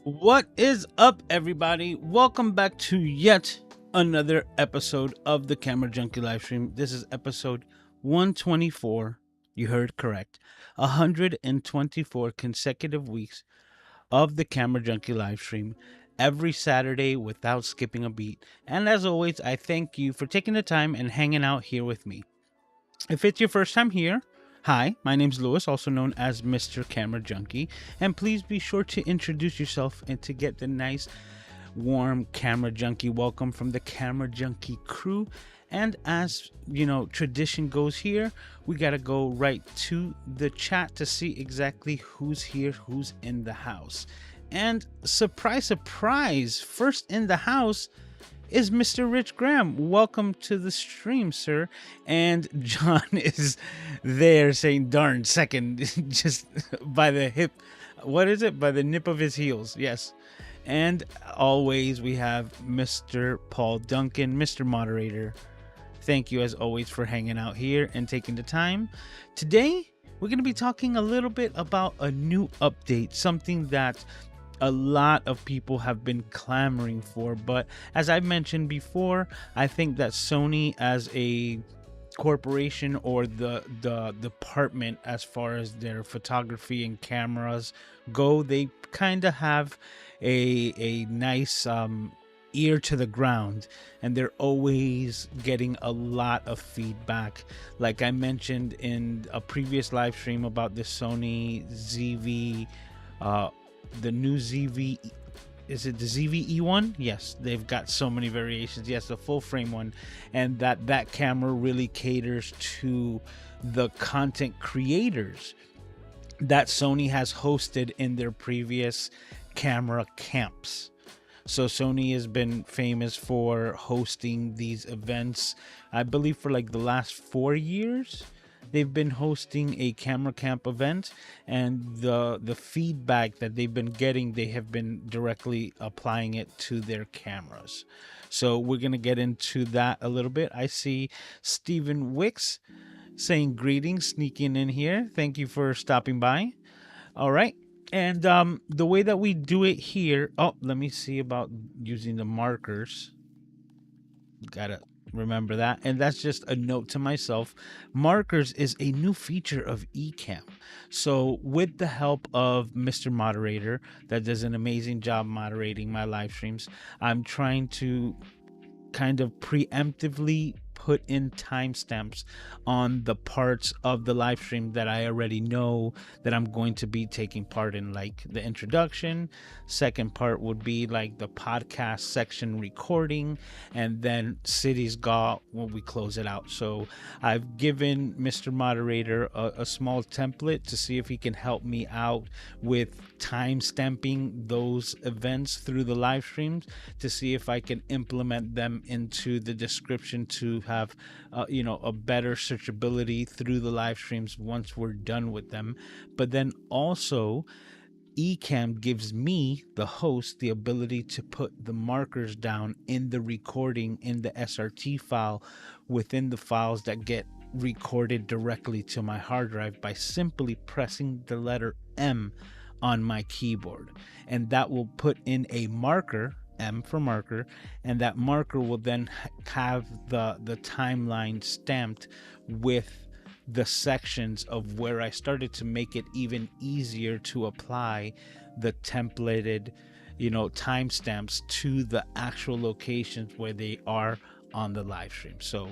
What is up, everybody? Welcome back to yet another episode of the Camera Junkie live stream. This is episode 124. You heard correct. 124 consecutive weeks of the Camera Junkie live stream every Saturday without skipping a beat. And as always, I thank you for taking the time and hanging out here with me. If it's your first time here, hi, my name's Lewis, also known as Mr. Camera Junkie, and please be sure to introduce yourself and to get the nice, warm Camera Junkie welcome from the Camera Junkie crew. And as you know, tradition goes here, we gotta go right to the chat to see exactly who's here, who's in the house. And surprise, surprise, first in the house is Mr. Rich Graham. Welcome to the stream, sir. And John is there saying, darn, second, just by the hip. What is it? By the nip of his heels. Yes. And always we have Mr. Paul Duncan, Mr. Moderator. Thank you as always for hanging out here and taking the time. Today, we're going to be talking a little bit about a new update, something that a lot of people have been clamoring for. But as I mentioned before, I think that Sony as a corporation, or the department as far as their photography and cameras go, they kind of have a nice ear to the ground, and they're always getting a lot of feedback. Like I mentioned in a previous live stream about the Sony ZV, the new ZV, is it the ZV-E one? Yes, they've got so many variations. Yes, the full frame one, and that camera really caters to the content creators that Sony has hosted in their previous camera camps. So Sony has been famous for hosting these events, I believe for like the last 4 years. They've been hosting a camera camp event, and the feedback that they've been getting, they have been directly applying it to their cameras. So we're going to get into that a little bit. I see Stephen Wicks saying greetings, sneaking in here. Thank you for stopping by. All right. And the way that we do it here, let me see about using the markers. Gotta remember that. And that's just a note to myself. Markers is a new feature of Ecamm. So with the help of Mr. Moderator, that does an amazing job moderating my live streams, I'm trying to kind of preemptively put in timestamps on the parts of the live stream that I already know that I'm going to be taking part in, like the introduction. Second part would be like the podcast section recording, and then City's Got when we close it out. So I've given Mr. Moderator a small template to see if he can help me out with time stamping those events through the live streams, to see if I can implement them into the description to have a better searchability through the live streams once we're done with them. But then also Ecamm gives me, the host, the ability to put the markers down in the recording in the SRT file within the files that get recorded directly to my hard drive by simply pressing the letter M on my keyboard, and that will put in a marker, M for marker, and that marker will then have the timeline stamped with the sections of where I started, to make it even easier to apply the templated timestamps to the actual locations where they are on the live stream. So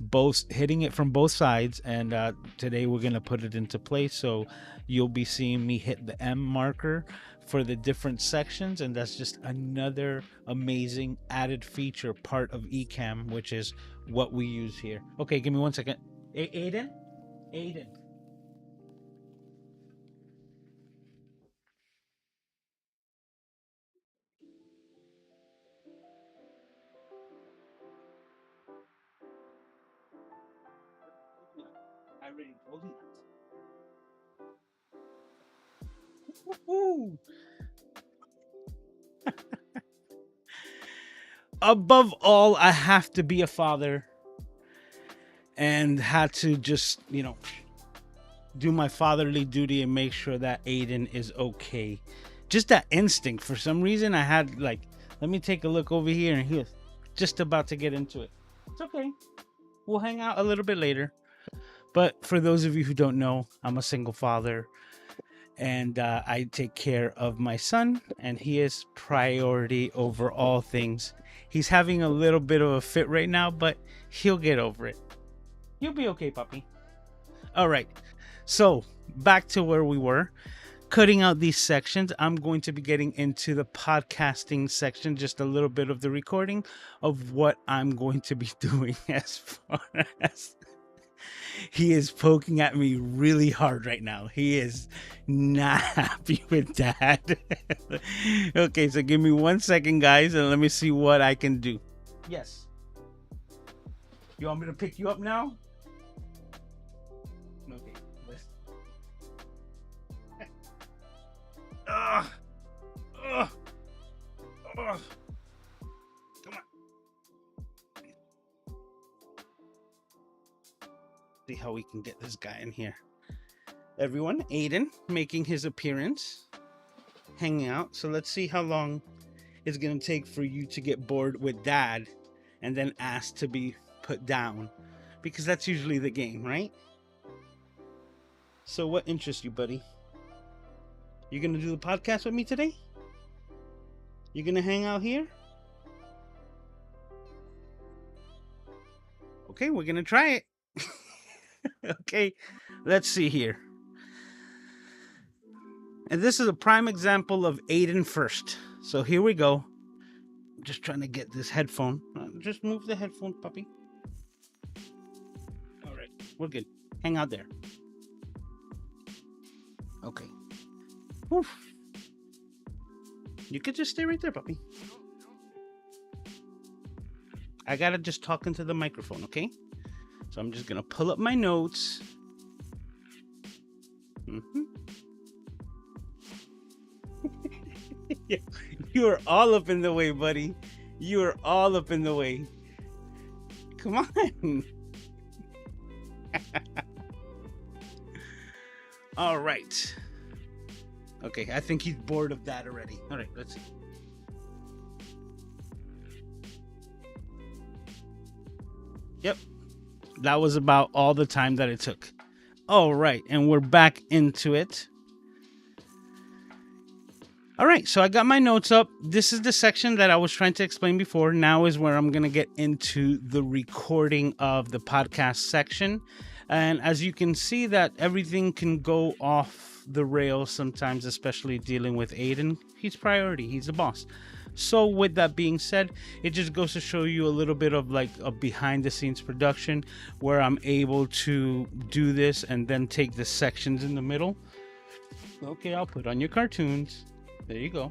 both hitting it from both sides, and today we're going to put it into place. So you'll be seeing me hit the M marker for the different sections, and that's just another amazing added feature, part of Ecamm, which is what we use here. Okay, give me 1 second. Aiden? I already told you that. Woo-hoo. Above all, I have to be a father, and had to just, do my fatherly duty and make sure that Aiden is okay. just that instinct. For some reason, I had like, let me take a look over here, and he was just about to get into it. It's okay. We'll hang out a little bit later. But for those of you who don't know, I'm a single father, and I take care of my son, and he is priority over all things. He's having a little bit of a fit right now, but he'll get over it. You'll be okay, puppy. All right. So back to where we were. Cutting out these sections, I'm going to be getting into the podcasting section, just a little bit of the recording of what I'm going to be doing. As far as he is poking at me really hard right now. He is not happy with that. Okay, so give me 1 second, guys, and let me see what I can do. Yes. You want me to pick you up now? Okay. Ugh. Ugh. Ugh. Come on. See how we can get this guy in here. Everyone, Aiden making his appearance, hanging out. So let's see how long it's gonna take for you to get bored with Dad and then ask to be put down, because that's usually the game, right? So what interests you, buddy? You gonna do the podcast with me today? You gonna hang out here? Okay, we're gonna try it. Okay, let's see here. And this is a prime example of Aiden first. So here we go. I'm just trying to get this headphone. Just move the headphone, puppy. All right, we're good. Hang out there. Okay. Oof. You could just stay right there, puppy. I gotta just talk into the microphone, okay? So I'm just gonna pull up my notes. You are all up in the way, buddy. You are all up in the way. Come on. All right. Okay, I think he's bored of that already. All right, let's see. Yep. That was about all the time that it took. All right, and we're back into it. All right, so I got my notes up. This is the section that I was trying to explain before. Now is where I'm going to get into the recording of the podcast section. And as you can see, that everything can go off the rails sometimes, especially dealing with Aiden. He's priority. He's the boss. So with that being said, it just goes to show you a little bit of like a behind the scenes production where I'm able to do this and then take the sections in the middle. Okay, I'll put on your cartoons. There you go.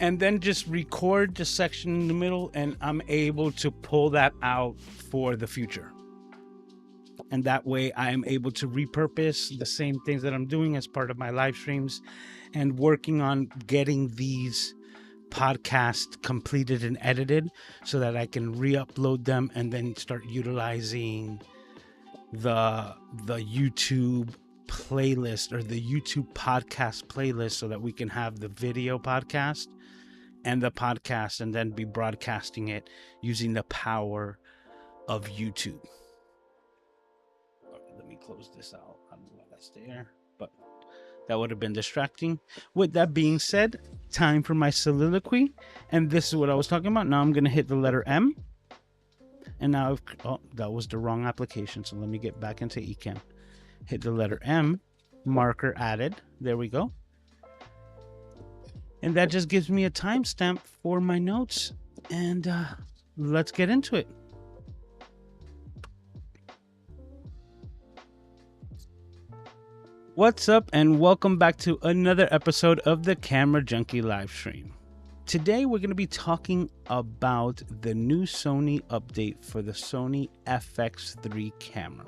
And then just record the section in the middle, and I'm able to pull that out for the future. And that way I am able to repurpose the same things that I'm doing as part of my live streams and working on getting these podcasts completed and edited so that I can re-upload them and then start utilizing the YouTube playlist or the YouTube podcast playlist so that we can have the video podcast and the podcast and then be broadcasting it using the power of YouTube. Let me close this out. I don't know why that's there, but that would have been distracting. With that being said, time for my soliloquy, and this is what I was talking about. Now I'm going to hit the letter M, and now that was the wrong application, so let me get back into Ecamm. Hit the letter M, marker added. There we go. And that just gives me a timestamp for my notes. And let's get into it. What's up, and welcome back to another episode of the Camera Junkie live stream. Today we're going to be talking about the new Sony update for the Sony FX3 camera.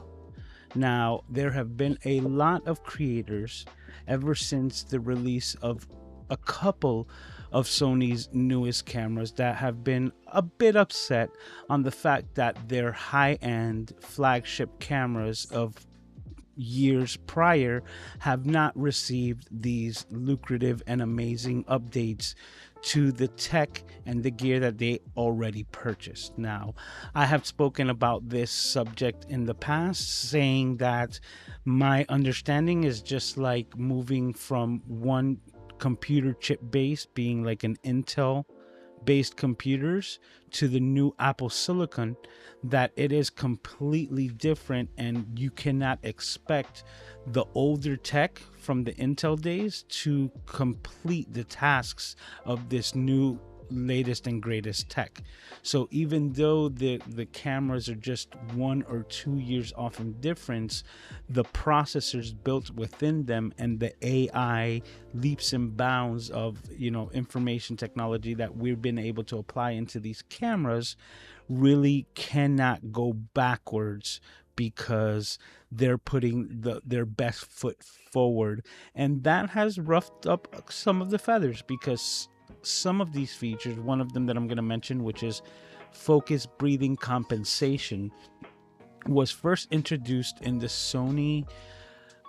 Now, there have been a lot of creators ever since the release of a couple of Sony's newest cameras that have been a bit upset on the fact that their high-end flagship cameras of years prior have not received these lucrative and amazing updates to the tech and the gear that they already purchased. Now, I have spoken about this subject in the past, saying that my understanding is just like moving from one computer chip base, being like an Intel based computers, to the new Apple Silicon, that it is completely different, and you cannot expect the older tech from the Intel days to complete the tasks of this new latest and greatest tech. So even though the cameras are just 1 or 2 years off in difference, the processors built within them and the AI leaps and bounds of, you know, information technology that we've been able to apply into these cameras really cannot go backwards, because they're putting their best foot forward. And that has roughed up some of the feathers, because some of these features, one of them that I'm going to mention, which is focus breathing compensation, was first introduced in the Sony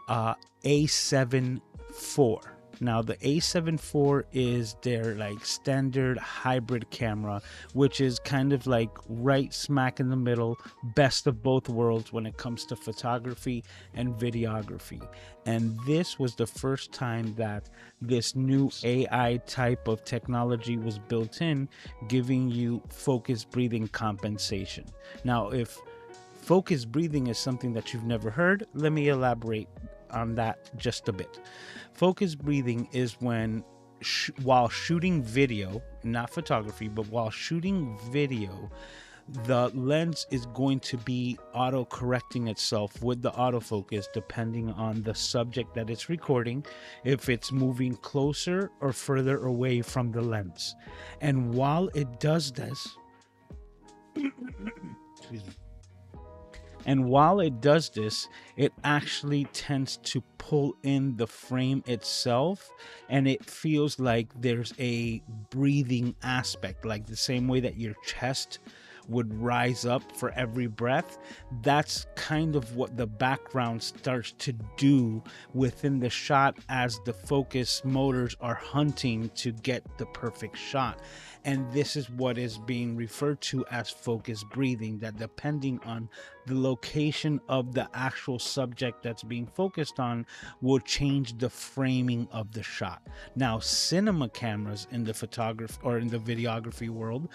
A7 IV. Now the A7 IV is their like standard hybrid camera, which is kind of like right smack in the middle, best of both worlds when it comes to photography and videography. And this was the first time that this new AI type of technology was built in, giving you focus breathing compensation. Now, if focus breathing is something that you've never heard, let me elaborate on that just a bit. Focus breathing is when while shooting video, not photography, but while shooting video, the lens is going to be auto correcting itself with the autofocus depending on the subject that it's recording, if it's moving closer or further away from the lens. And while it does this, excuse me. And while it does this, it actually tends to pull in the frame itself, and it feels like there's a breathing aspect, like the same way that your chest would rise up for every breath. That's kind of what the background starts to do within the shot as the focus motors are hunting to get the perfect shot. And this is what is being referred to as focus breathing, that depending on the location of the actual subject that's being focused on will change the framing of the shot. Now, cinema cameras in the photography or in the videography world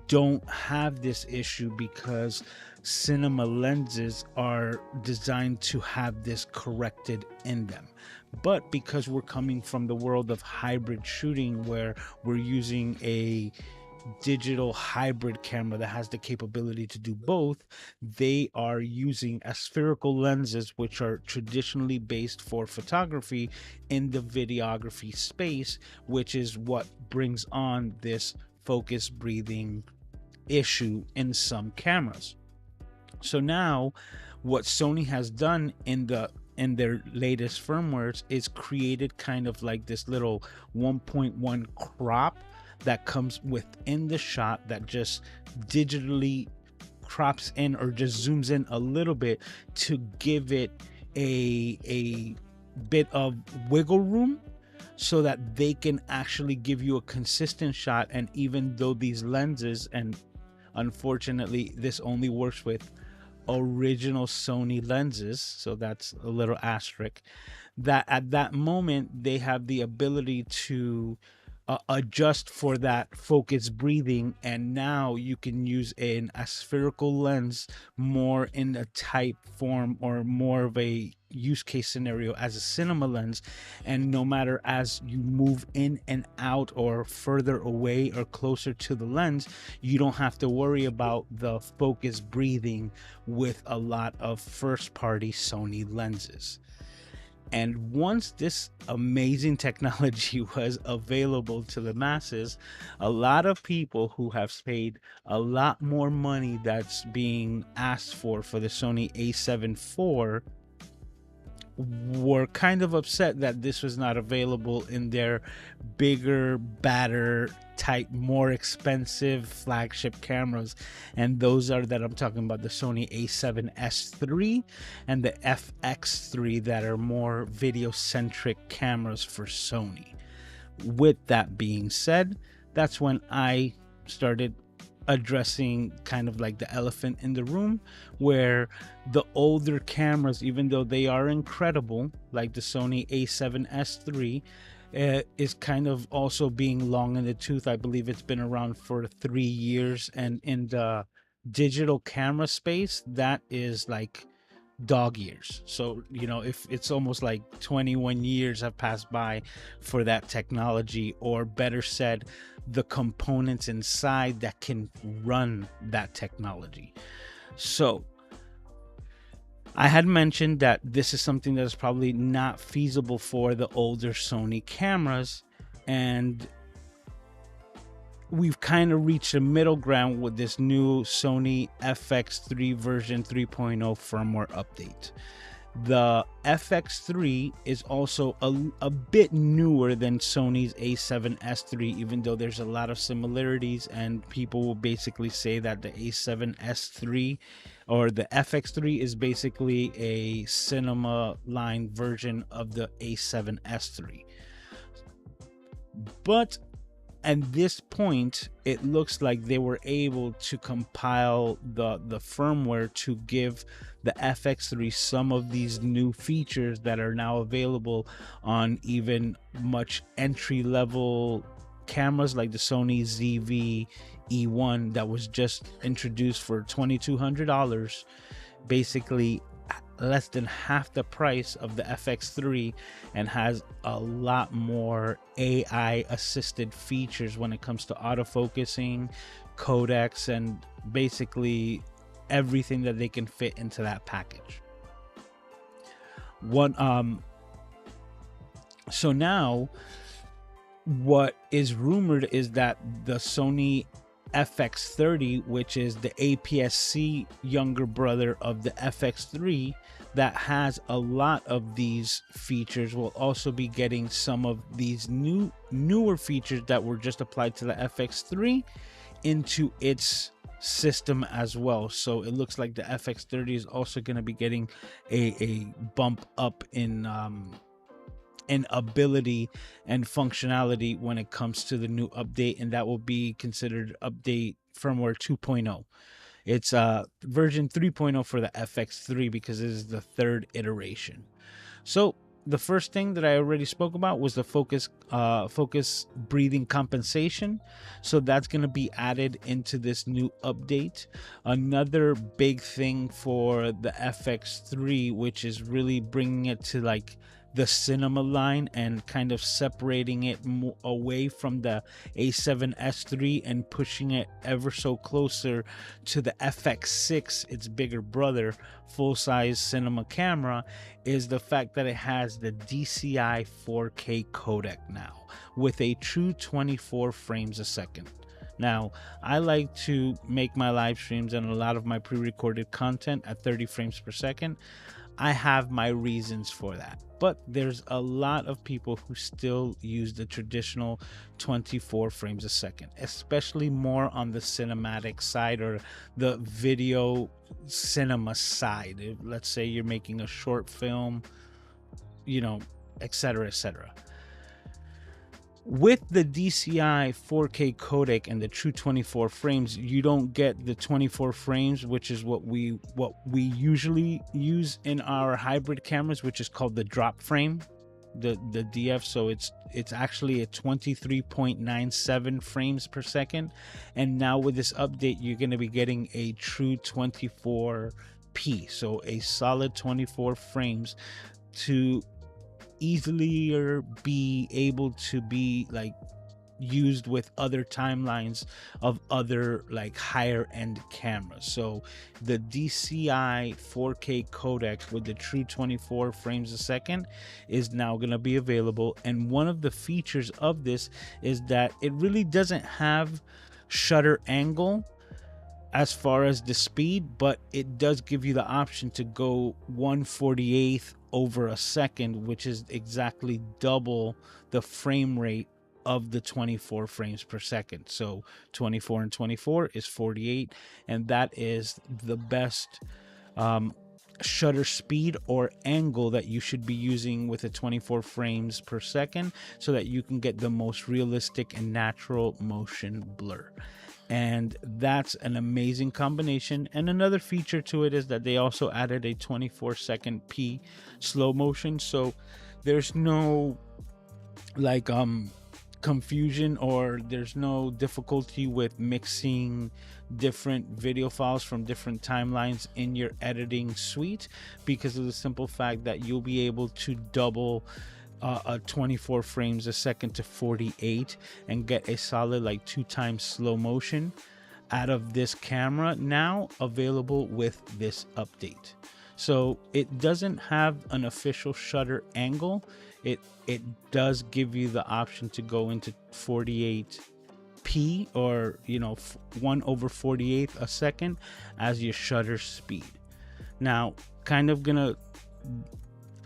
don't have this issue, because cinema lenses are designed to have this corrected in them. But because we're coming from the world of hybrid shooting, where we're using a digital hybrid camera that has the capability to do both, they are using aspherical lenses, which are traditionally based for photography in the videography space, which is what brings on this focus breathing issue in some cameras. So now what Sony has done in their latest firmwares is created kind of like this little 1.1 crop that comes within the shot, that just digitally crops in or just zooms in a little bit to give it a bit of wiggle room, so that they can actually give you a consistent shot. And even though these lenses, and unfortunately this only works with original Sony lenses, so that's a little asterisk, that at that moment they have the ability to adjust for that focus breathing, and now you can use an aspherical lens more in a type form or more of a use case scenario as a cinema lens. And no matter as you move in and out or further away or closer to the lens, you don't have to worry about the focus breathing with a lot of first party Sony lenses. And once this amazing technology was available to the masses, a lot of people who have paid a lot more money that's being asked for the Sony A7 IV were kind of upset that this was not available in their bigger, badder type, more expensive flagship cameras. And those are that I'm talking about, the Sony a7S III and the FX3, that are more video centric cameras for Sony. With that being said, that's when I started addressing kind of like the elephant in the room, where the older cameras, even though they are incredible, like the Sony a7S III, is kind of also being long in the tooth. I believe it's been around for 3 years, and in the digital camera space, that is like dog years. So, you know, if it's almost like 21 years have passed by for that technology, or better said, the components inside that can run that technology. So I had mentioned that this is something that is probably not feasible for the older Sony cameras, and we've kind of reached a middle ground with this new Sony FX3 version 3.0 firmware update. The FX3 is also a bit newer than Sony's a7S III, even though there's a lot of similarities, and people will basically say that the a7S III or the FX3 is basically a cinema line version of the a7S III. But at this point, it looks like they were able to compile the firmware to give the FX3 some of these new features that are now available on even much entry-level cameras like the Sony ZV-E1 that was just introduced for $2,200, basically less than half the price of the FX3, and has a lot more AI assisted features when it comes to autofocusing, codecs, and basically everything that they can fit into that package. So now what is rumored is that the Sony FX30, which is the APS-C younger brother of the FX3, that has a lot of these features, will also be getting some of these newer features that were just applied to the FX3 into its system as well. So it looks like the FX30 is also going to be getting a bump up in ability and functionality when it comes to the new update, and that will be considered update firmware 2.0. It's version 3.0 for the FX3 because it is the third iteration. So the first thing that I already spoke about was the focus breathing compensation. So that's going to be added into this new update. Another big thing for the FX3, which is really bringing it to like the cinema line and kind of separating it away from the a7S III and pushing it ever so closer to the FX6, its bigger brother, full-size cinema camera, is the fact that it has the DCI 4K codec now with a true 24 frames a second. Now, I like to make my live streams and a lot of my pre-recorded content at 30 frames per second. I have my reasons for that, but there's a lot of people who still use the traditional 24 frames a second, especially more on the cinematic side or the video cinema side. If, let's say you're making a short film, you know, etc., etc. With the DCI 4K codec and the true 24 frames, you don't get the 24 frames, which is what we usually use in our hybrid cameras, which is called the drop frame, the DF. So it's actually a 23.97 frames per second. And now with this update, you're going to be getting a true 24p, so a solid 24 frames to easily be able to be like used with other timelines of other like higher end cameras. So the DCI 4K codec with the true 24 frames a second is now going to be available, and one of the features of this is that it really doesn't have shutter angle as far as the speed, but it does give you the option to go 1/48 over a second, which is exactly double the frame rate of the 24 frames per second. So 24 and 24 is 48, and that is the best shutter speed or angle that you should be using with a 24 frames per second, so that you can get the most realistic and natural motion blur. And that's an amazing combination. And another feature to it is that they also added a 24-second P slow motion, so there's no like confusion, or there's no difficulty with mixing different video files from different timelines in your editing suite, because of the simple fact that you'll be able to double a 24 frames a second to 48 and get a solid like 2 times slow motion out of this camera, now available with this update. So it doesn't have an official shutter angle. It does give you the option to go into 48p, or 1/48 a second as your shutter speed. Now, kind of gonna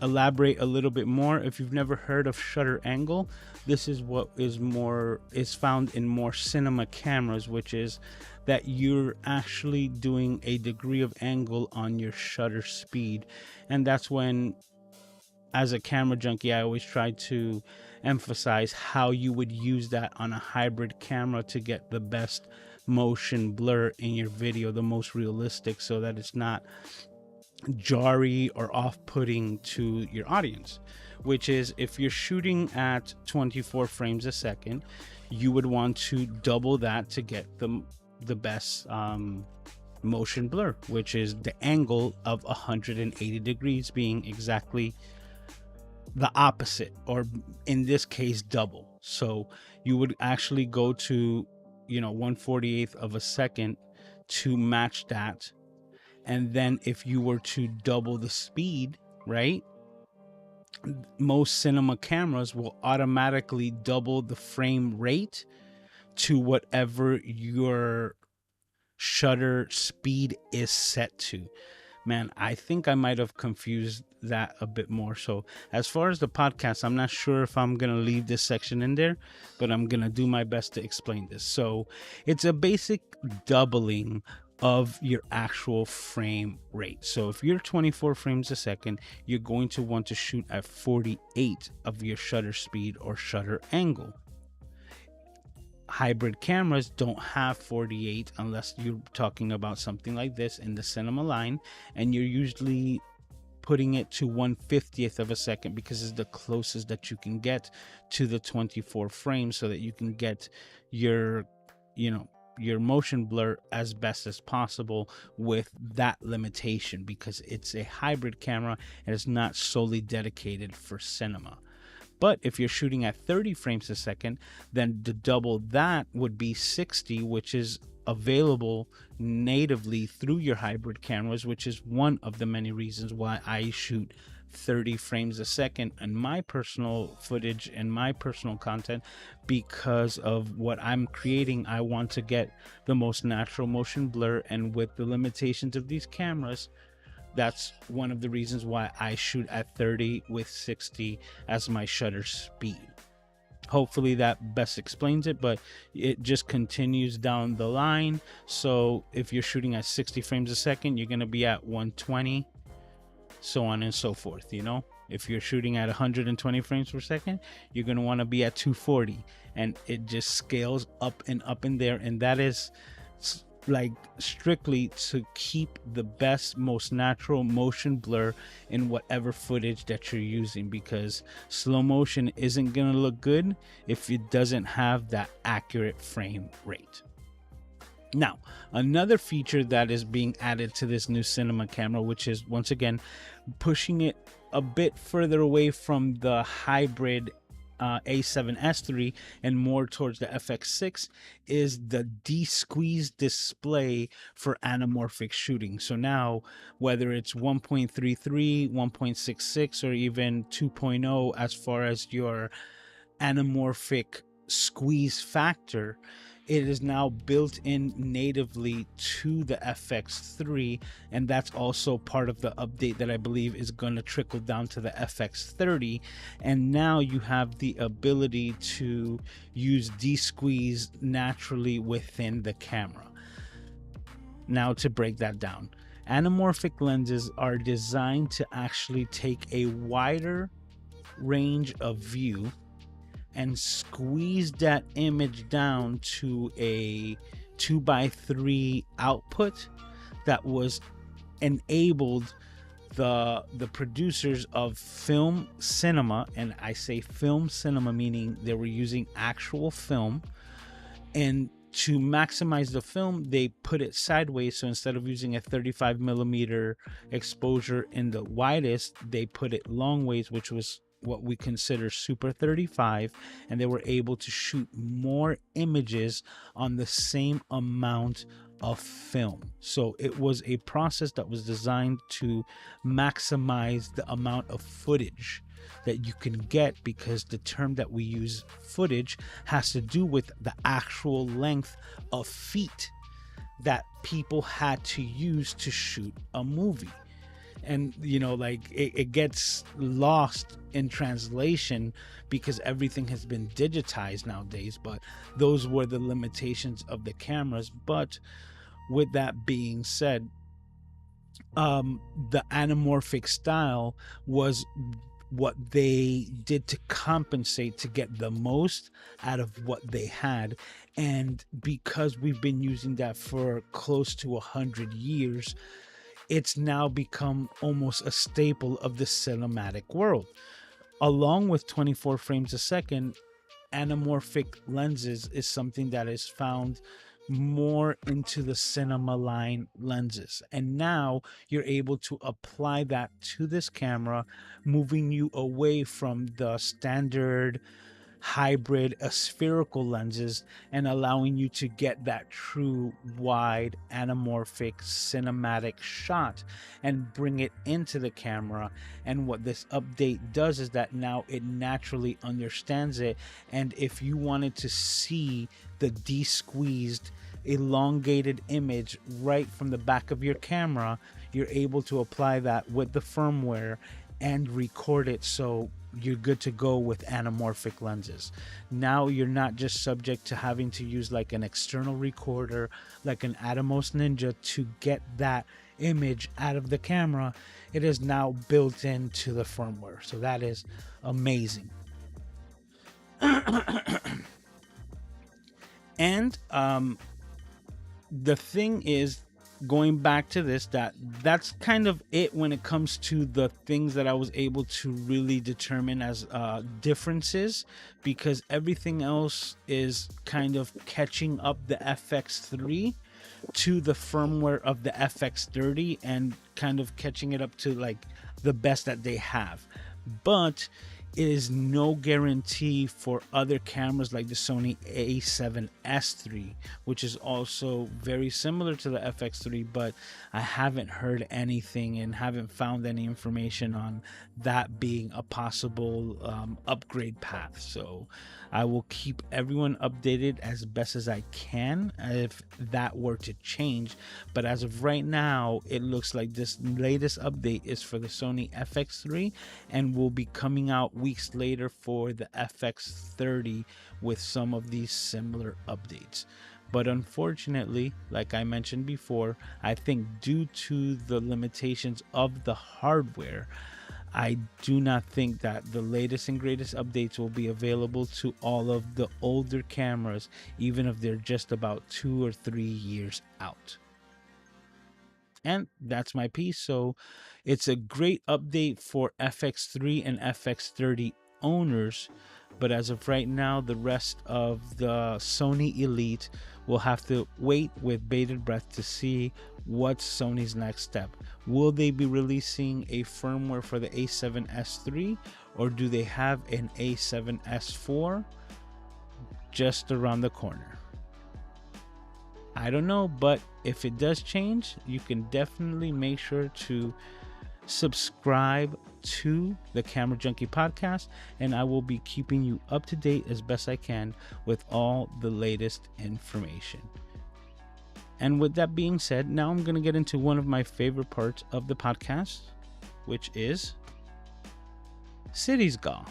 elaborate a little bit more. If you've never heard of shutter angle, this is what is found in more cinema cameras, which is that you're actually doing a degree of angle on your shutter speed. And that's when, as a camera junkie, I always try to emphasize how you would use that on a hybrid camera to get the best motion blur in your video, the most realistic, so that it's not jarry or off-putting to your audience. Which is, if you're shooting at 24 frames a second, you would want to double that to get the best motion blur, which is the angle of 180 degrees, being exactly the opposite, or in this case double. So you would actually go to 1/48 of a second to match that. And then if you were to double the speed, right, most cinema cameras will automatically double the frame rate to whatever your shutter speed is set to. Man, I think I might have confused that a bit more. So as far as the podcast, I'm not sure if I'm going to leave this section in there, but I'm going to do my best to explain this. So it's a basic doubling of your actual frame rate. So if you're 24 frames a second, you're going to want to shoot at 48 of your shutter speed or shutter angle. Hybrid cameras don't have 48 unless you're talking about something like this in the cinema line, and you're usually putting it to 1/50th of a second, because it's the closest that you can get to the 24 frames, so that you can get your motion blur as best as possible with that limitation, because it's a hybrid camera and it's not solely dedicated for cinema. But if you're shooting at 30 frames a second, then to double that would be 60, which is available natively through your hybrid cameras, which is one of the many reasons why I shoot 30 frames a second in my personal footage and my personal content. Because of what I'm creating, I want to get the most natural motion blur, and with the limitations of these cameras, that's one of the reasons why I shoot at 30 with 60 as my shutter speed. Hopefully that best explains it, but it just continues down the line. So if you're shooting at 60 frames a second, you're going to be at 120, so on and so forth. If you're shooting at 120 frames per second, you're going to want to be at 240, and it just scales up and up in there. And that is like strictly to keep the best, most natural motion blur in whatever footage that you're using, because slow motion isn't gonna look good if it doesn't have that accurate frame rate. Now, another feature that is being added to this new cinema camera, which is once again pushing it a bit further away from the hybrid A7S3 and more towards the FX6, is the de-squeezed display for anamorphic shooting. So now, whether it's 1.33, 1.66, or even 2.0 as far as your anamorphic squeeze factor, it is now built in natively to the FX3, and that's also part of the update that I believe is going to trickle down to the FX30. And now you have the ability to use de-squeeze naturally within the camera. Now, to break that down, anamorphic lenses are designed to actually take a wider range of view and squeeze that image down to a 2:3 output that was enabled the producers of film cinema, and I say film cinema meaning they were using actual film, and to maximize the film they put it sideways. So instead of using a 35 millimeter exposure in the widest, they put it long ways, which was what we consider super 35, and they were able to shoot more images on the same amount of film. So it was a process that was designed to maximize the amount of footage that you can get, because the term that we use, footage, has to do with the actual length of feet that people had to use to shoot a movie. And you know, like it gets lost in translation because everything has been digitized nowadays, but those were the limitations of the cameras. But with that being said, the anamorphic style was what they did to compensate to get the most out of what they had. And because we've been using that for close to 100 years, it's now become almost a staple of the cinematic world. Along with 24 frames a second, anamorphic lenses is something that is found more into the cinema line lenses, and now you're able to apply that to this camera, moving you away from the standard hybrid spherical lenses and allowing you to get that true wide anamorphic cinematic shot and bring it into the camera. And what this update does is that now it naturally understands it, and if you wanted to see the de-squeezed elongated image right from the back of your camera, you're able to apply that with the firmware and record it, so you're good to go with anamorphic lenses. Now you're not just subject to having to use like an external recorder like an Atomos Ninja to get that image out of the camera. It is now built into the firmware, so that is amazing. And the thing is, going back to this, that's kind of it when it comes to the things that I was able to really determine as differences, because everything else is kind of catching up the FX3 to the firmware of the FX30 and kind of catching it up to like the best that they have. But it is no guarantee for other cameras like the Sony a7S III, which is also very similar to the FX3, but I haven't heard anything and haven't found any information on that being a possible upgrade path. So I will keep everyone updated as best as I can if that were to change. But as of right now, it looks like this latest update is for the Sony FX3 and will be coming out weeks later for the FX30 with some of these similar updates. But unfortunately, like I mentioned before, I think due to the limitations of the hardware, I do not think that the latest and greatest updates will be available to all of the older cameras, even if they're just about 2 or 3 years out. And that's my piece. So it's a great update for FX3 and FX30 owners, but as of right now, the rest of the Sony Elite will have to wait with bated breath to see what's Sony's next step. Will they be releasing a firmware for the A7S III, or do they have an A7S IV just around the corner? I don't know, but if it does change, you can definitely make sure to subscribe to the Camera Junkie podcast, and I will be keeping you up to date as best I can with all the latest information. And with that being said, now I'm going to get into one of my favorite parts of the podcast, which is Cities Go,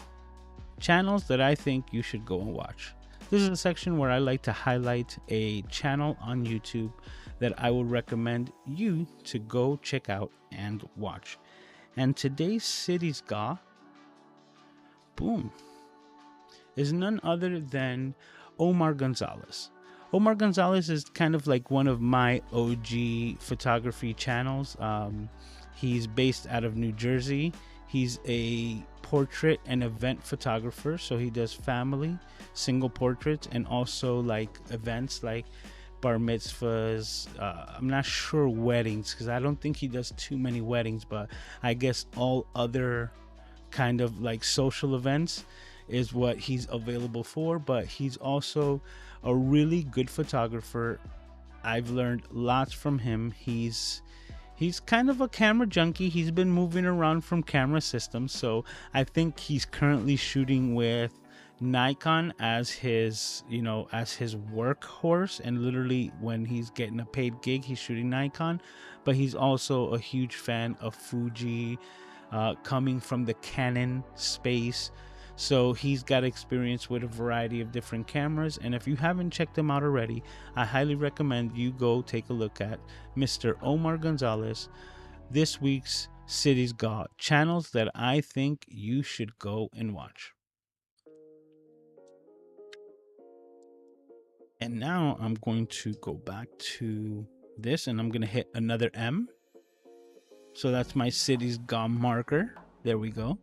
channels that I think you should go and watch. This is a section where I like to highlight a channel on YouTube that I would recommend you to go check out and watch. And today's Cities Go, boom, is none other than Omar Gonzalez. Omar Gonzalez is kind of like one of my OG photography channels. He's based out of New Jersey. He's a portrait and event photographer, so he does family, single portraits, and also like events like bar mitzvahs. I'm not sure weddings, because I don't think he does too many weddings, but I guess all other kind of like social events is what he's available for. But he's also a really good photographer. I've learned lots from him. He's kind of a camera junkie. He's been moving around from camera systems, so I think he's currently shooting with Nikon as his workhorse, and literally when he's getting a paid gig, he's shooting Nikon. But he's also a huge fan of Fuji, coming from the Canon space. So he's got experience with a variety of different cameras. And if you haven't checked him out already, I highly recommend you go take a look at Mr. Omar Gonzalez, this week's Cities Go, channels that I think you should go and watch. And now I'm going to go back to this, and I'm going to hit another M. So that's my Cities Go marker. There we go.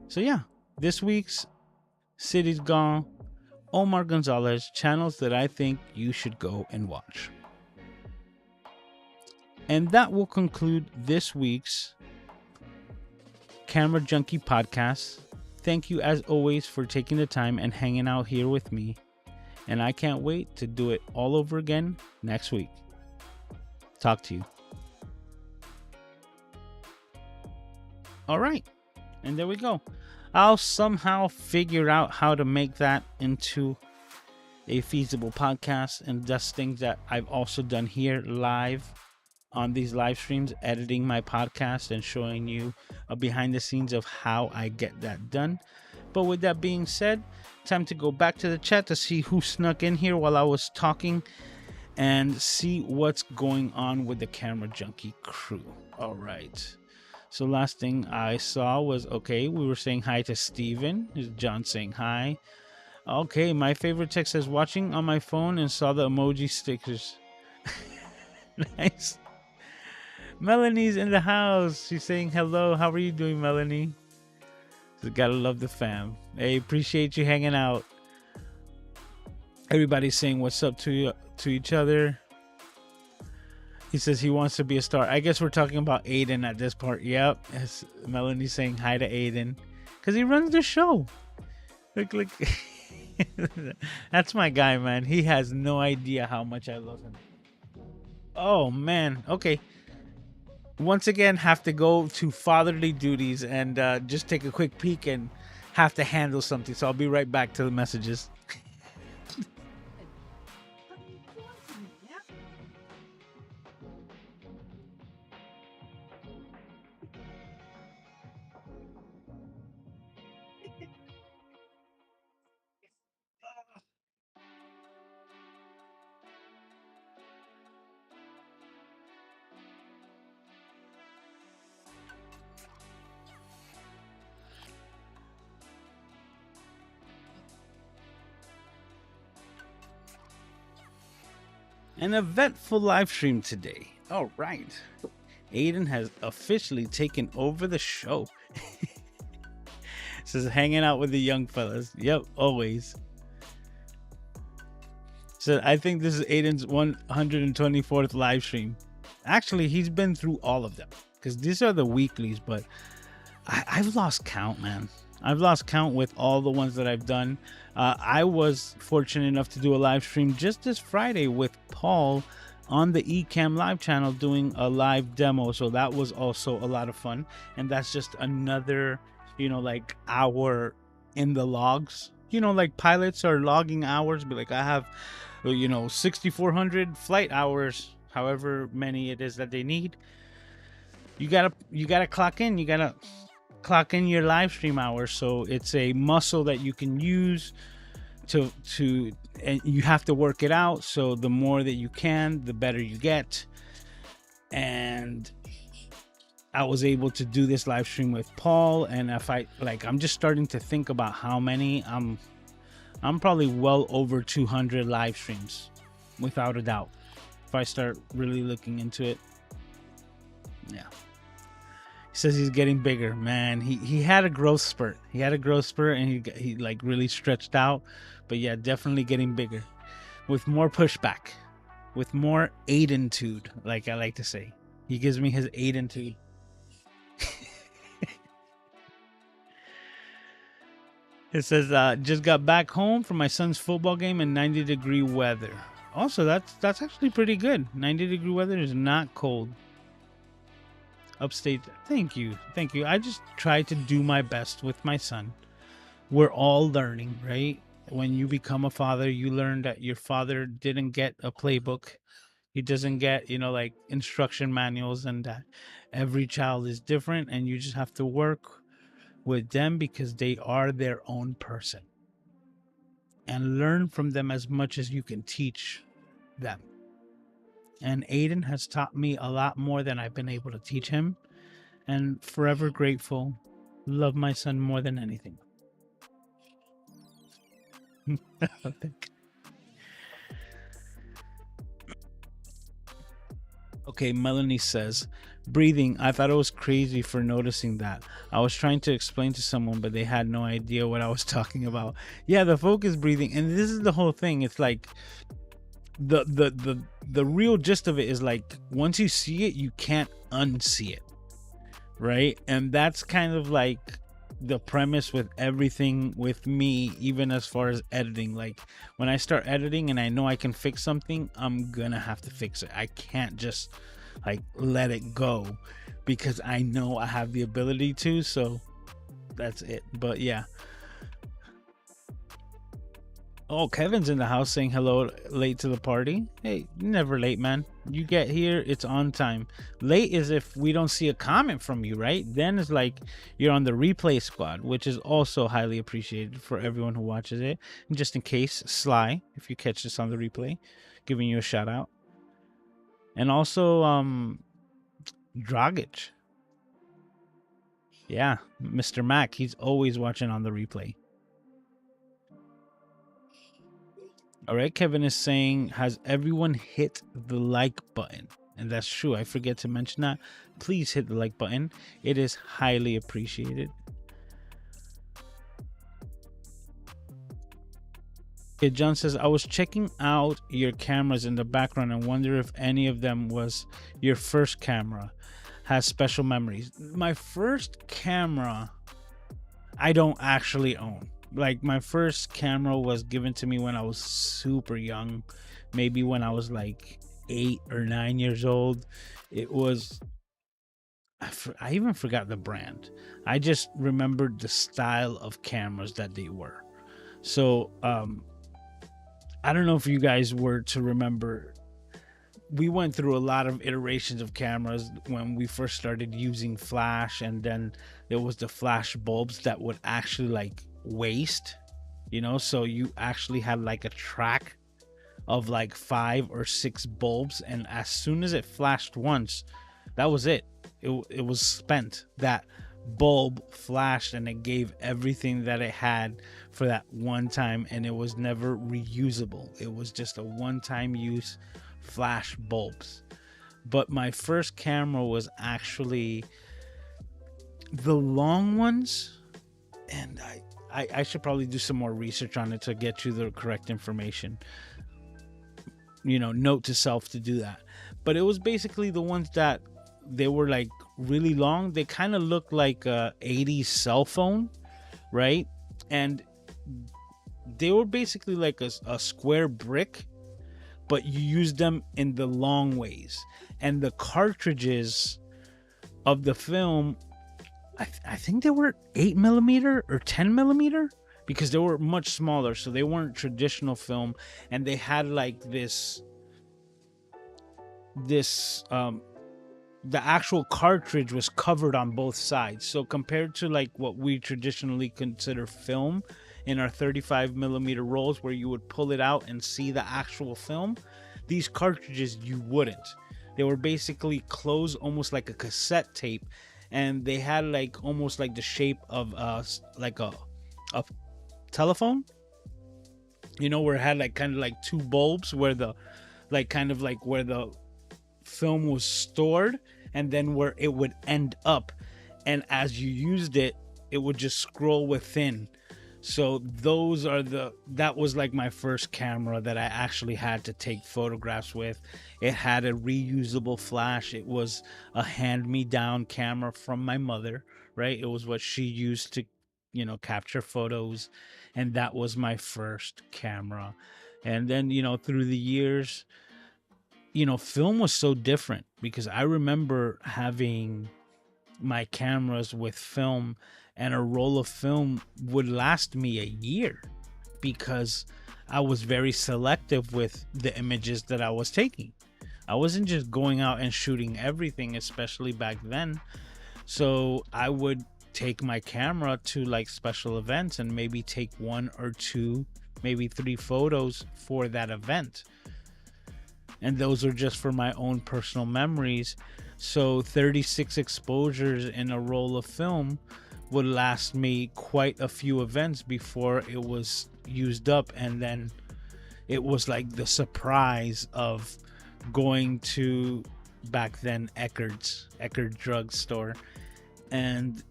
So yeah, this week's Cities Go, Omar Gonzalez, channels that I think you should go and watch. And that will conclude this week's Camera Junkie podcast. Thank you as always for taking the time and hanging out here with me. And I can't wait to do it all over again next week. Talk to you. All right. And there we go. I'll somehow figure out how to make that into a feasible podcast. And that's things that I've also done here live on these live streams, editing my podcast and showing you a behind the scenes of how I get that done. But with that being said, time to go back to the chat to see who snuck in here while I was talking and see what's going on with the Camera Junkie crew. All right. So last thing I saw was, okay, we were saying hi to Steven. Is John saying hi? Okay, my favorite text says, watching on my phone and saw the emoji stickers. Nice. Melanie's in the house. She's saying hello. How are you doing, Melanie? So gotta love the fam. Hey, appreciate you hanging out. Everybody's saying what's up to each other. He says he wants to be a star. I guess we're talking about Aiden at this part. Yep. Yes, Melanie's saying hi to Aiden because he runs the show. Look. That's my guy, man. He has no idea how much I love him. Oh, man. Okay. Once again, have to go to fatherly duties and just take a quick peek and have to handle something. So I'll be right back to the messages. An eventful live stream today. All right. Aiden has officially taken over the show. Says hanging out with the young fellas. Yep, always. So I think this is Aiden's 124th live stream. Actually, he's been through all of them because these are the weeklies, but I've lost count, man. I've lost count with all the ones that I've done. I was fortunate enough to do a live stream just this Friday with Paul on the Ecamm live channel doing a live demo. So that was also a lot of fun. And that's just another, like hour in the logs. Like pilots are logging hours, but like I have 6,400 flight hours, however many it is that they need. You gotta clock in. You gotta clock in your live stream hours. So it's a muscle that you can use to and you have to work it out. So the more that you can, the better you get. And I was able to do this live stream with Paul, and if I'm just starting to think about how many. I'm probably well over 200 live streams, without a doubt, if I start really looking into it. Yeah. He says he's getting bigger, man. He had a growth spurt. And he like really stretched out. But yeah, definitely getting bigger, with more pushback, with more Aidentude, like I like to say. He gives me his Aidentude. It says just got back home from my son's football game in 90-degree weather. Also, that's actually pretty good. 90-degree weather is not cold. Upstate. Thank you. I just try to do my best with my son. We're all learning, right? When you become a father, you learn that your father didn't get a playbook. He doesn't get, like instruction manuals, and that every child is different, and you just have to work with them because they are their own person, and learn from them as much as you can teach them. And Aiden has taught me a lot more than I've been able to teach him, and forever grateful. Love my son more than anything. Okay, Melanie says, breathing. I thought it was crazy for noticing that. I was trying to explain to someone, but they had no idea what I was talking about. Yeah, the focus breathing, and this is the whole thing. It's like the real gist of it is like once you see it, you can't unsee it, right? And that's kind of like the premise with everything with me, even as far as editing. Like when I start editing and I know I can fix something, I'm gonna have to fix it. I can't just like let it go because I know I have the ability to. So that's it. But yeah. Oh, Kevin's in the house saying hello, late to the party. Hey, never late, man. You get here, it's on time. Late is if we don't see a comment from you, right? Then it's like you're on the replay squad, which is also highly appreciated for everyone who watches it. And just in case, Sly, if you catch this on the replay, giving you a shout out. And also, Dragic. Yeah, Mr. Mac, he's always watching on the replay. All right, Kevin is saying, has everyone hit the like button? And that's true. I forget to mention that. Please hit the like button. It is highly appreciated. Okay, John says, I was checking out your cameras in the background and wonder if any of them was your first camera. Has special memories. My first camera, I don't actually own. Like my first camera was given to me when I was super young, maybe when I was like 8 or 9 years old. It was, I even forgot the brand. I just remembered the style of cameras that they were. So I don't know if you guys were to remember, we went through a lot of iterations of cameras when we first started using flash, and then there was the flash bulbs that would actually like waste, so you actually had like a track of like 5 or 6 bulbs, and as soon as it flashed once, that was it. It was spent. That bulb flashed and it gave everything that it had for that one time, and it was never reusable. It was just a one-time use flash bulbs. But my first camera was actually the long ones, and I should probably do some more research on it to get you the correct information. Note to self to do that. But it was basically the ones that they were like really long. They kind of looked like a 80s cell phone, right? And they were basically like a square brick, but you use them in the long ways. And the cartridges of the film, I think they were 8mm or 10mm, because they were much smaller, so they weren't traditional film, and they had like this the actual cartridge was covered on both sides. So compared to like what we traditionally consider film in our 35mm rolls, where you would pull it out and see the actual film, these cartridges you wouldn't. They were basically closed almost like a cassette tape, and they had like almost like the shape of like a telephone, you know, where it had like kind of like two bulbs where the like kind of like where the film was stored, and then where it would end up, and as you used it, it would just scroll within. So that was like my first camera that I actually had to take photographs with. It had a reusable flash. It was a hand-me-down camera from my mother, right? It was what she used to, you know, capture photos, and that was my first camera. And then, you know, through the years, you know, film was so different, because I remember having my cameras with film, and a roll of film would last me a year, because I was very selective with the images that I was taking. I wasn't just going out and shooting everything, especially back then. So I would take my camera to like special events and maybe take 1 or 2, maybe 3 photos for that event. And those are just for my own personal memories. So 36 exposures in a roll of film would last me quite a few events before it was used up. And then it was like the surprise of going to, back then, Eckerd drugstore, and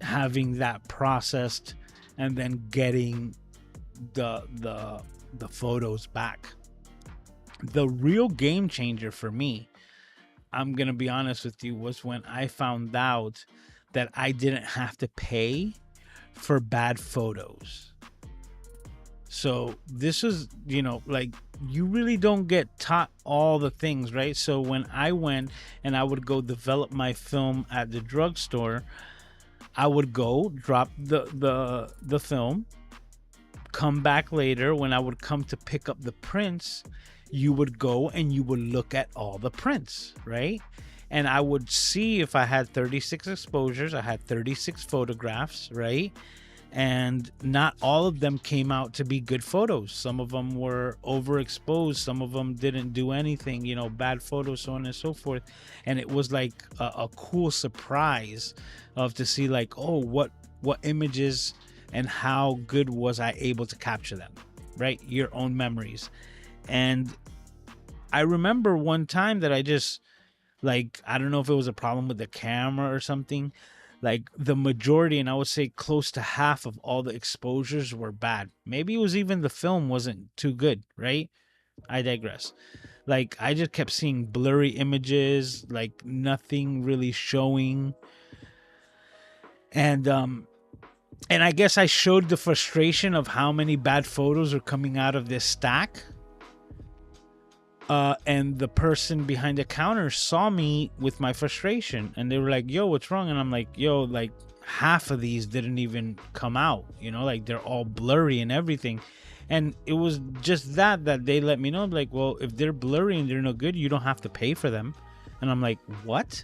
having that processed, and then getting the photos back. The real game changer for me, I'm gonna be honest with you, was when I found out that I didn't have to pay for bad photos. So this is, you know, like, you really don't get taught all the things, right? So when I went and I would go develop my film at the drugstore, I would go drop the film, come back later. When I would come to pick up the prints, you would go and you would look at all the prints, right? And I would see if I had 36 exposures, I had 36 photographs, right? And not all of them came out to be good photos. Some of them were overexposed. Some of them didn't do anything, you know, bad photos, so on and so forth. And it was like a cool surprise of to see like, oh, what images and how good was I able to capture them, right? Your own memories. And I remember one time that I just, like, I don't know if it was a problem with the camera or something, like the majority, and I would say close to half of all the exposures were bad. Maybe it was even the film wasn't too good, right? I digress. Like, I just kept seeing blurry images, like nothing really showing. And I guess I showed the frustration of how many bad photos are coming out of this stack. And the person behind the counter saw me with my frustration, and they were like, yo, what's wrong? And I'm like, yo, like half of these didn't even come out, you know, like they're all blurry and everything. And it was just that they let me know, like, well, if they're blurry and they're no good, you don't have to pay for them. And I'm like, what?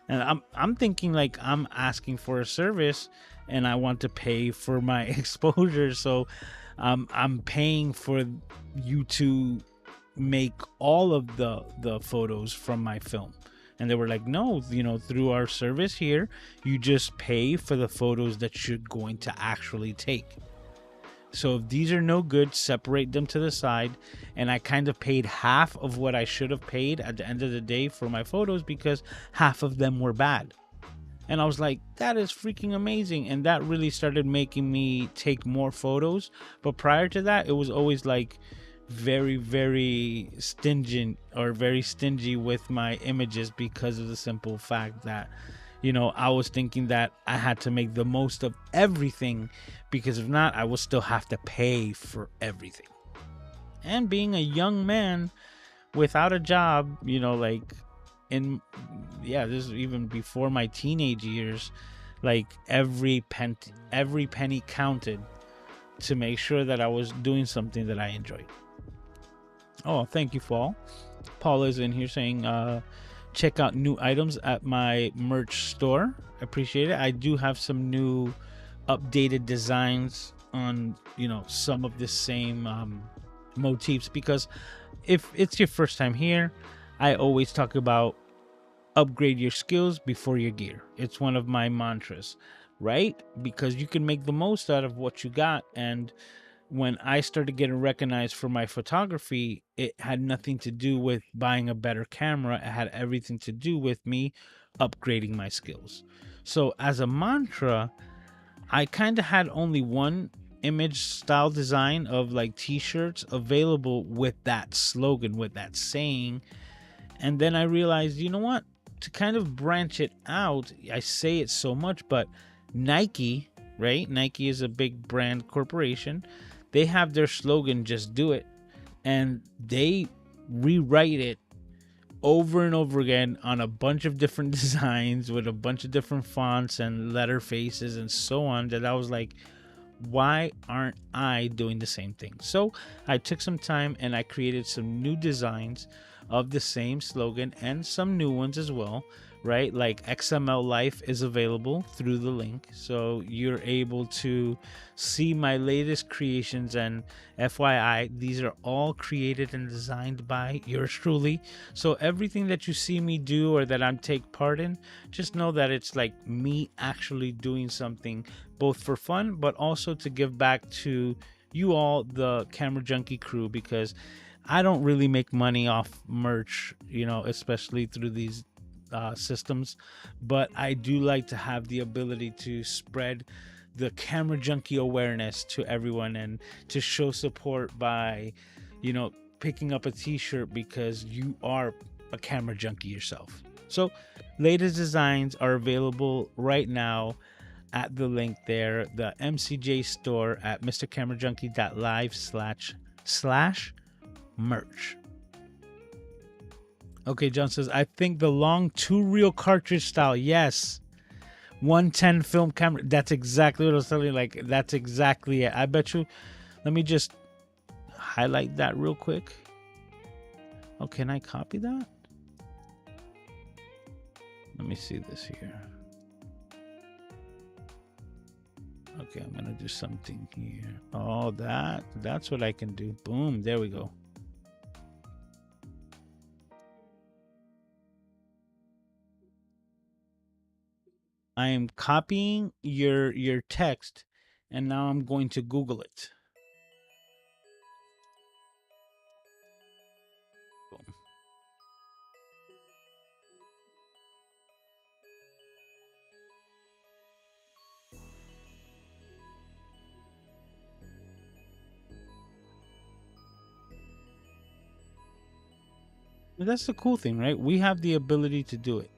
And I'm thinking like I'm asking for a service and I want to pay for my exposure. So I'm paying for you to make all of the photos from my film. And they were like, no, you know, through our service here, you just pay for the photos that you're going to actually take. So if these are no good, separate them to the side. And I kind of paid half of what I should have paid at the end of the day for my photos, because half of them were bad. And I was like, that is freaking amazing. And that really started making me take more photos. But prior to that, it was always like very, very stingy with my images, because of the simple fact that, you know, I was thinking that I had to make the most of everything, because if not, I would still have to pay for everything. And being a young man without a job, you know, like in, yeah, this is even before my teenage years, like every penny counted to make sure that I was doing something that I enjoyed. Oh, thank you, Fall. Paul is in here saying, check out new items at my merch store. Appreciate it. I do have some new updated designs on, you know, some of the same motifs, because if it's your first time here, I always talk about upgrade your skills before your gear. It's one of my mantras, right? Because you can make the most out of what you got. And when I started getting recognized for my photography, it had nothing to do with buying a better camera. It had everything to do with me upgrading my skills. So as a mantra, I kind of had only one image style design of like t-shirts available with that slogan, with that saying. And then I realized, you know what? To kind of branch it out, I say it so much, but Nike, right? Nike is a big brand corporation. They have their slogan, just do it. And they rewrite it over and over again on a bunch of different designs with a bunch of different fonts and letter faces and so on, that I was like, why aren't I doing the same thing? So I took some time and I created some new designs of the same slogan and some new ones as well, right? Like XML Life is available through the link, so you're able to see my latest creations. And FYI, these are all created and designed by yours truly. So everything that you see me do or that I'm take part in, just know that it's like me actually doing something, both for fun but also to give back to you all, the Camera Junkie crew, because I don't really make money off merch, you know, especially through these systems, but I do like to have the ability to spread the Camera Junkie awareness to everyone and to show support by, you know, picking up a t-shirt because you are a camera junkie yourself. So latest designs are available right now at the link there, the MCJ store at mrcamerajunkie.live/merch. Okay, John says, I think the long 2-reel cartridge style. Yes. 110 film camera. That's exactly what I was telling you. Like, that's exactly it. I bet you. Let me just highlight that real quick. Oh, can I copy that? Let me see this here. Okay, I'm going to do something here. Oh, that's what I can do. Boom. There we go. I am copying your text, and now I'm going to Google it. Boom. That's the cool thing, right? We have the ability to do it.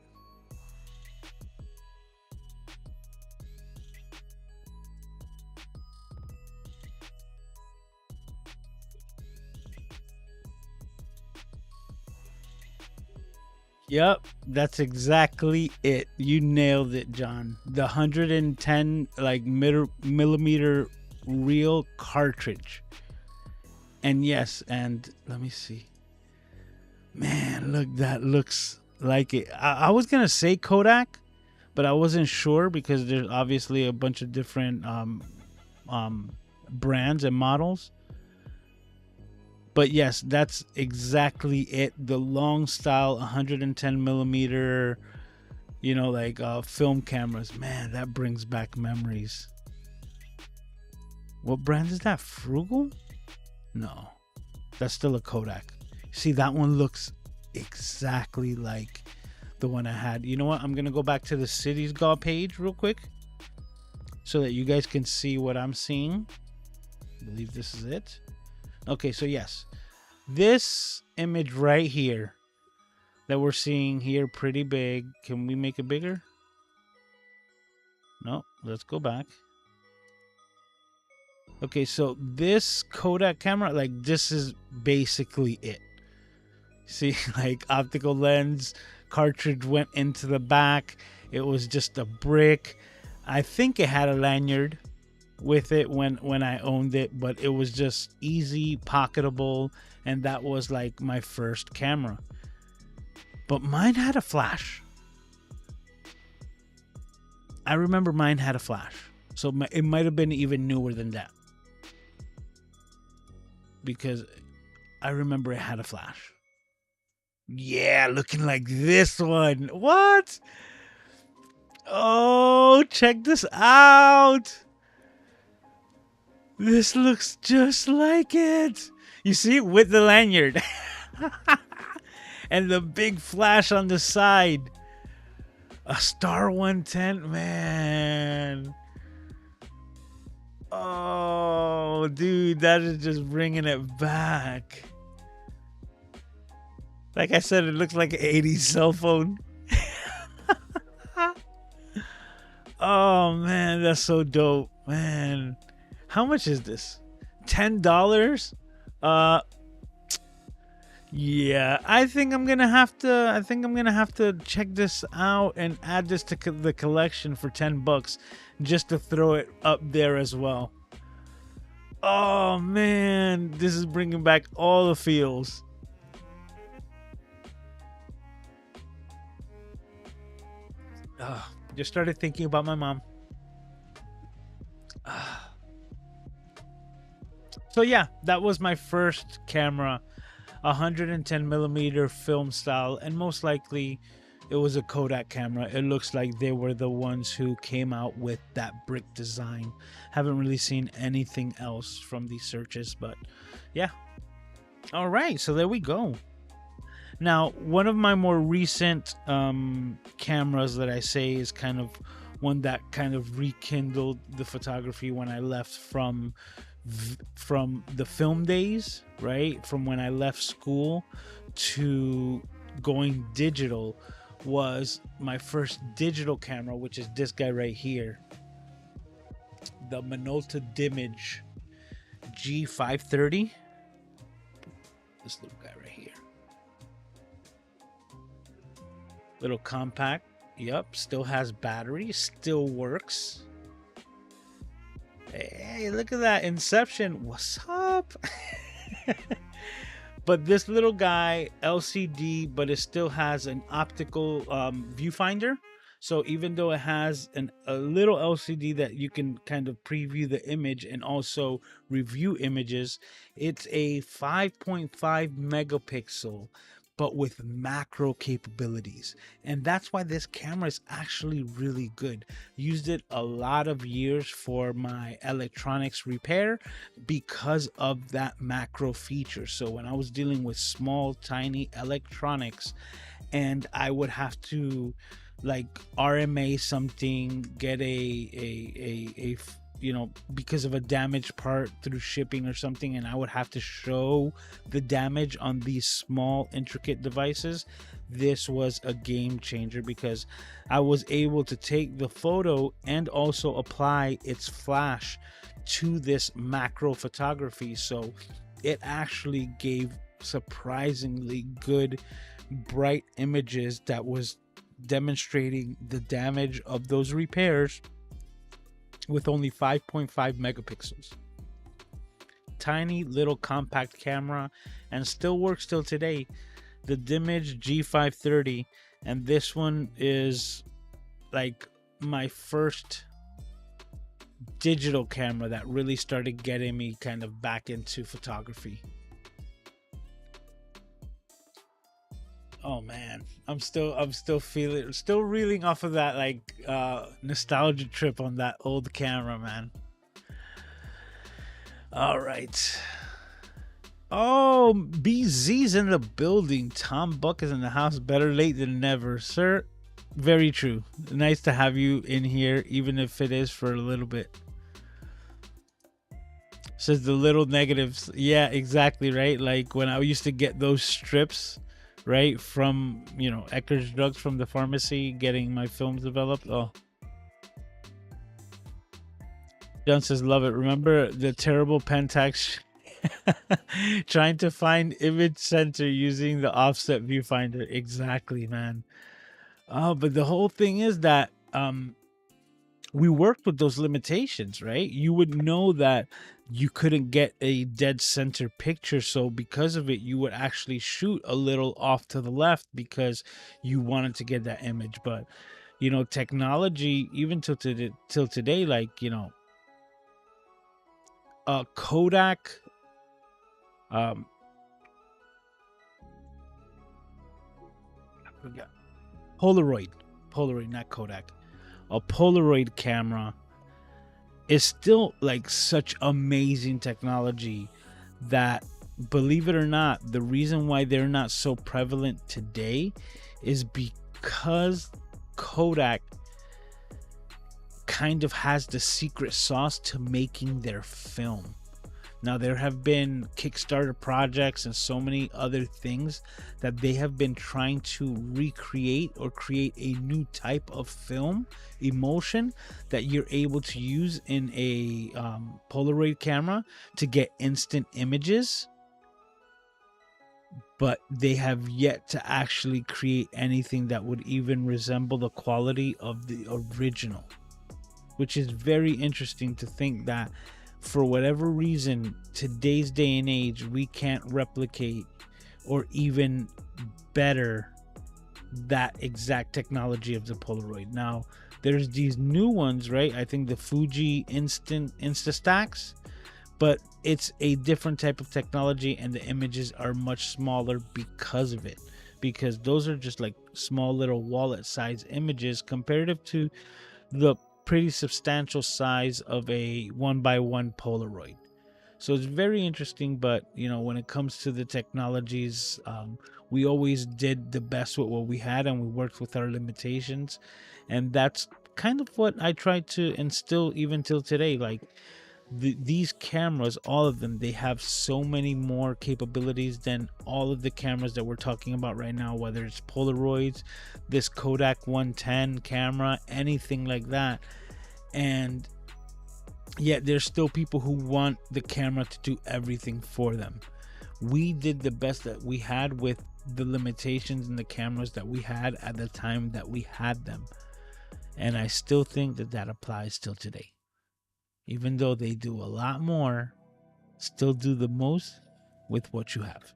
Yep, that's exactly it. You nailed it, John. The 110 like millimeter reel cartridge. And yes, and let me see. Man, look, that looks like it. I was gonna say Kodak, but I wasn't sure because there's obviously a bunch of different brands and models. But yes, that's exactly it. The long style 110 millimeter, you know, like film cameras. Man, that brings back memories. What brand is that? Frugal? No, that's still a Kodak. See, that one looks exactly like the one I had. You know what? I'm going to go back to the Cities Gaw page real quick so that you guys can see what I'm seeing. I believe this is it. Okay, so yes, this image right here that we're seeing here, pretty big. Can we make it bigger? No, let's go back. Okay, so this Kodak camera, like, this is basically it. See, like, optical lens, cartridge went into the back. It was just a brick. I think it had a lanyard with it when I owned it, but it was just easy, pocketable, and that was like my first camera. But mine had a flash. I remember mine had a flash. So it might have been even newer than that, because I remember it had a flash. Yeah, looking like this one. What? Oh, check this out. This looks just like it. You see, with the lanyard. And the big flash on the side. A Star 110, man. Oh, dude, that is just bringing it back. Like I said, it looks like an 80s cell phone. Oh, man, that's so dope, man. How much is this? $10? Yeah, I think I'm gonna have to check this out and add this to the collection for $10, just to throw it up there as well. Oh man, this is bringing back all the feels. Just started thinking about my mom. So yeah, that was my first camera, 110 millimeter film style, and most likely it was a Kodak camera. It looks like they were the ones who came out with that brick design. Haven't really seen anything else from these searches, but yeah. All right, so there we go. Now, one of my more recent cameras that I say is kind of one that kind of rekindled the photography when I left from the film days, right? From when I left school to going digital, was my first digital camera, which is this guy right here, the Minolta Dimage G530. This little guy right here. Little compact. Yep, still has battery, still works. Hey, look at that Inception. What's up? But this little guy, LCD, but it still has an optical viewfinder. So even though it has a little LCD that you can kind of preview the image and also review images, it's a 5.5 megapixel, but with macro capabilities. And that's why this camera is actually really good. Used it a lot of years for my electronics repair because of that macro feature. So when I was dealing with small, tiny electronics, and I would have to like RMA something, get a you know, because of a damaged part through shipping or something, and I would have to show the damage on these small intricate devices, this was a game changer because I was able to take the photo and also apply its flash to this macro photography. So it actually gave surprisingly good bright images that was demonstrating the damage of those repairs with only 5.5 megapixels. Tiny little compact camera, and still works till today. The Dimage G530, and this one is like my first digital camera that really started getting me kind of back into photography. Oh man, I'm still reeling off of that like nostalgia trip on that old camera, man. All right. Oh, BZ's in the building. Tom Buck is in the house. Better late than never, sir. Very true. Nice to have you in here, even if it is for a little bit. Says the little negatives. Yeah, exactly, right? Like when I used to get those strips, right, from, you know, Ecker's Drugs from the pharmacy, getting my films developed. Oh, John says, love it. Remember the terrible Pentax trying to find image center using the offset viewfinder? Exactly, man. Oh, but the whole thing is that we worked with those limitations, right? You would know that you couldn't get a dead center picture, so because of it, you would actually shoot a little off to the left because you wanted to get that image. But you know, technology, even till today, like, you know, Kodak, um, I forgot, Polaroid, not Kodak, a Polaroid camera is still like such amazing technology that, believe it or not, the reason why they're not so prevalent today is because Kodak kind of has the secret sauce to making their film. Now, there have been Kickstarter projects and so many other things that they have been trying to recreate or create a new type of film emulsion that you're able to use in a Polaroid camera to get instant images. But they have yet to actually create anything that would even resemble the quality of the original, which is very interesting to think that for whatever reason, today's day and age, we can't replicate or even better that exact technology of the Polaroid. Now, there's these new ones, right? I think the Fuji Instastacks, but it's a different type of technology and the images are much smaller because of it. Because those are just like small little wallet size images comparative to the pretty substantial size of a 1x1 Polaroid. So it's very interesting, but you know, when it comes to the technologies, we always did the best with what we had and we worked with our limitations. And that's kind of what I try to instill even till today. Like these cameras, all of them, they have so many more capabilities than all of the cameras that we're talking about right now, whether it's Polaroids, this Kodak 110 camera, anything like that. And yet there's still people who want the camera to do everything for them. We did the best that we had with the limitations and the cameras that we had at the time that we had them. And I still think that that applies till today. Even though they do a lot more, still do the most with what you have.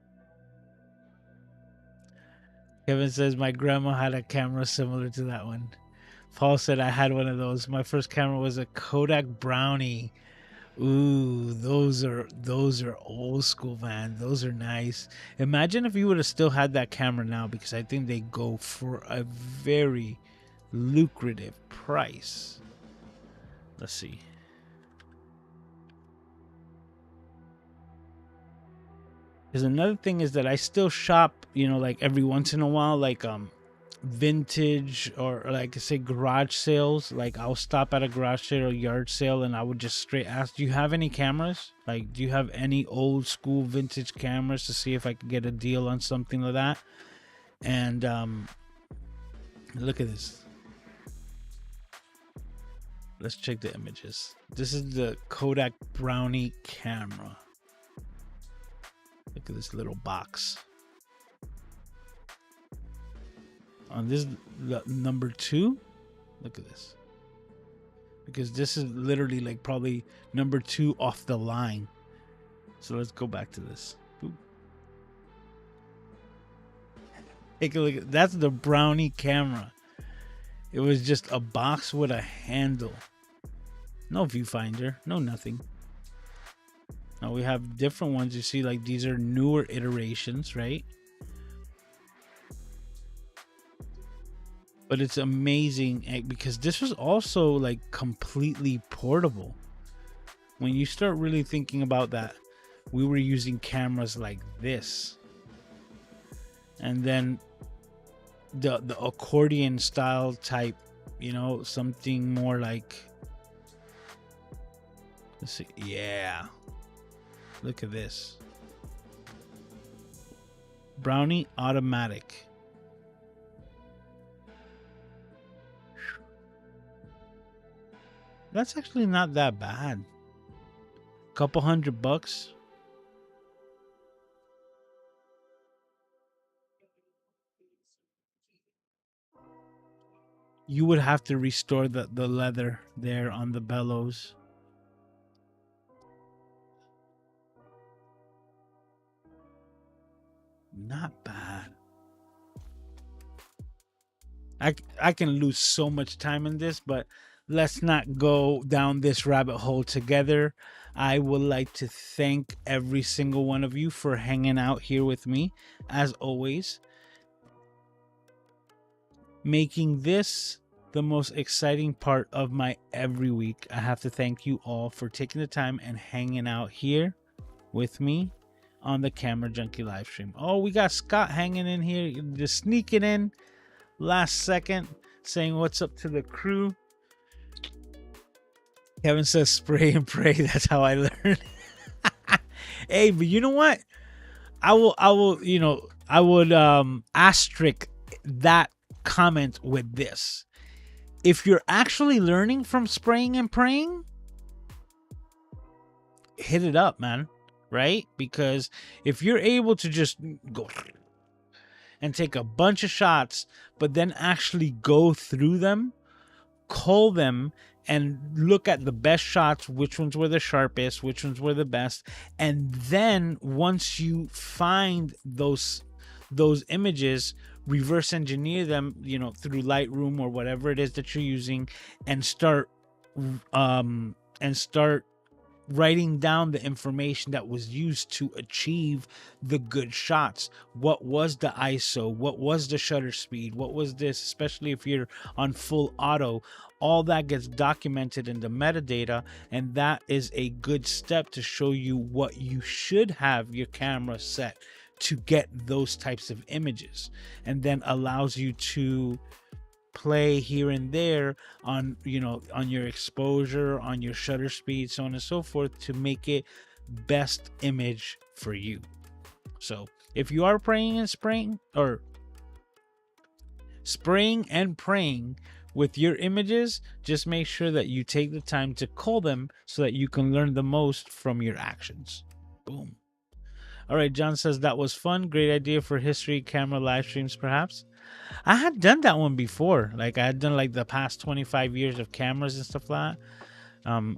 Kevin says, my grandma had a camera similar to that one. Paul said, I had one of those. My first camera was a Kodak Brownie. Ooh, those are old school, man. Those are nice. Imagine if you would have still had that camera now, because I think they go for a very lucrative price. Let's see. Because another thing is that I still shop, you know, like every once in a while, like vintage or like I say garage sales. Like I'll stop at a garage sale or yard sale and I would just straight ask, do you have any cameras? Like, do you have any old school vintage cameras, to see if I could get a deal on something like that? And look at this. Let's check the images. This is the Kodak Brownie camera. Look at this little box. On this number 2, look at this. Because this is literally like probably number 2 off the line. So let's go back to this. Boop. Take a look. That's the Brownie camera. It was just a box with a handle. No viewfinder, no nothing. Now we have different ones. You see, like these are newer iterations, right? But it's amazing because this was also like completely portable. When you start really thinking about that, we were using cameras like this. And then the accordion style type, you know, something more like, let's see, yeah. Look at this. Brownie automatic. That's actually not that bad. Couple $100. You would have to restore the leather there on the bellows. Not bad. I can lose so much time in this, but let's not go down this rabbit hole together. I would like to thank every single one of you for hanging out here with me, as always, making this the most exciting part of my every week. I have to thank you all for taking the time and hanging out here with me on the Camera Junkie live stream. Oh, we got Scott hanging in here, just sneaking in last second, saying what's up to the crew. Kevin says spray and pray. That's how I learned. Hey, but you know what? I would asterisk that comment with this. If you're actually learning from spraying and praying, hit it up, man. Right? Because if you're able to just go and take a bunch of shots, but then actually go through them, cull them, and look at the best shots, which ones were the sharpest, which ones were the best, and then once you find those images, reverse engineer them, through Lightroom or whatever it is that you're using, and start writing down the information that was used to achieve the good shots. What was the ISO? What was the shutter speed? What was this? Especially if you're on full auto, all that gets documented in the metadata, and that is a good step to show you what you should have your camera set to get those types of images, and then allows you to play here and there on your exposure, on your shutter speed, so on and so forth, to make it best image for you. So if you are spraying and praying with your images, just make sure that you take the time to cull them so that you can learn the most from your actions. Boom. All right, John says that was fun. Great idea for history camera live streams, perhaps. I had done that one before. Like, I had done like the past 25 years of cameras and stuff like that.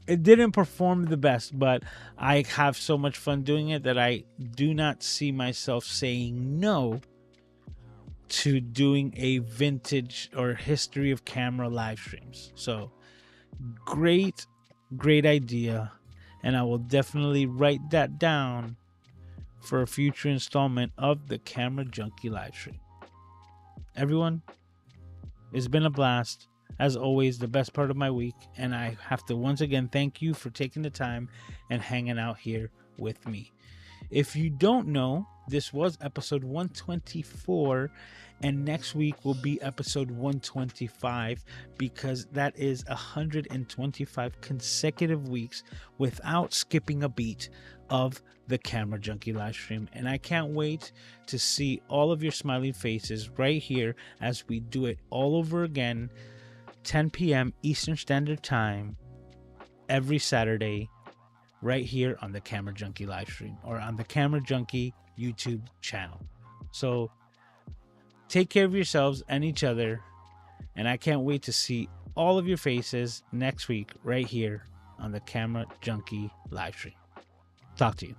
It didn't perform the best, but I have so much fun doing it that I do not see myself saying no to doing a vintage or history of camera live streams. So great idea. And I will definitely write that down for a future installment of the Camera Junkie live stream. Everyone, it's been a blast. As always, the best part of my week. And I have to once again thank you for taking the time and hanging out here with me. If you don't know, this was episode 124, and next week will be episode 125, because that is 125 consecutive weeks without skipping a beat of the Camera Junkie live stream. And I can't wait to see all of your smiling faces right here as we do it all over again, 10 p.m. Eastern Standard Time, every Saturday, right here on the Camera Junkie live stream or on the Camera Junkie YouTube channel. So take care of yourselves and each other, and I can't wait to see all of your faces next week right here on the Camera Junkie live stream. Talk to you.